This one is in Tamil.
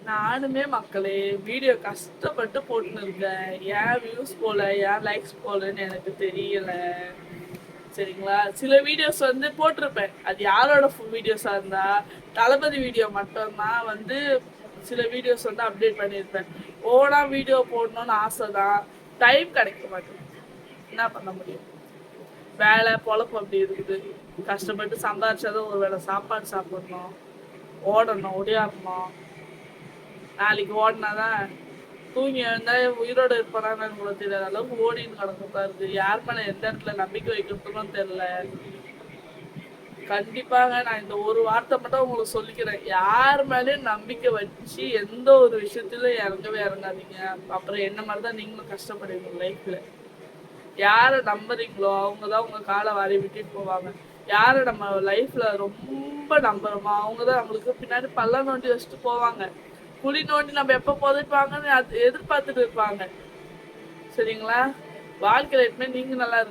நானுமே மக்களே வீடியோ கஷ்டப்பட்டு போட்டுன்னு இருக்கேன். ஏன் வியூஸ் போல, ஏன் லைக்ஸ் போலன்னு எனக்கு தெரியல. சரிங்களா, சில வீடியோஸ் வந்து போட்டிருப்பேன். அது யாரோட வீடியோஸா இருந்தா தளபதி வீடியோ மட்டும்தான் வந்து சில வீடியோஸ் வந்து அப்டேட் பண்ணியிருப்பேன். ஓனா வீடியோ போடணும்னு ஆசை தான், டைம் கிடைக்க மாட்டேங்குது. என்ன பண்ண முடியும்? வேலை பொழப்பு அப்படி இருக்குது. கஷ்டப்பட்டு சம்பாதிச்சாதான் ஒரு வேளை சாப்பாடு சாப்பிடணும், ஓடணும், ஒடியாடணும். நாளைக்கு ஓடினாதான் தூங்கி எழுந்தா உயிரோட இருப்பானான்னு கூட தெரியாத அளவுக்கு ஓடின்னு கிடக்கும் இருக்கு. யார் மேல எந்த இடத்துல நம்பிக்கை வைக்கிறதுக்கும் தெரியல. கண்டிப்பாக நான் இந்த ஒரு வார்த்தை மட்டும் உங்களுக்கு சொல்லிக்கிறேன். யார் மேலேயும் நம்பிக்கை வச்சு எந்த ஒரு விஷயத்திலும் இறங்கவே இறங்காதீங்க. அப்புறம் என்ன மாதிரிதான் நீங்களும் கஷ்டப்படுவீங்க லைஃப்ல. யாரை நம்புறீங்களோ அவங்கதான் உங்க காலை வாரி விட்டுட்டு போவாங்க. யாரை நம்ம லைஃப்ல ரொம்ப நம்புறோமோ அவங்கதான் நம்மளுக்கு பின்னாடி பள்ளம் நோண்டி வச்சுட்டு போவாங்க. குழி நோண்டி நம்ம எப்ப புதைப்பாங்கன்னு எதிர்பார்த்துட்டு இருப்பாங்க. சரிங்களா, வாழ்க்கையில எப்பவுமே நீங்க நல்லா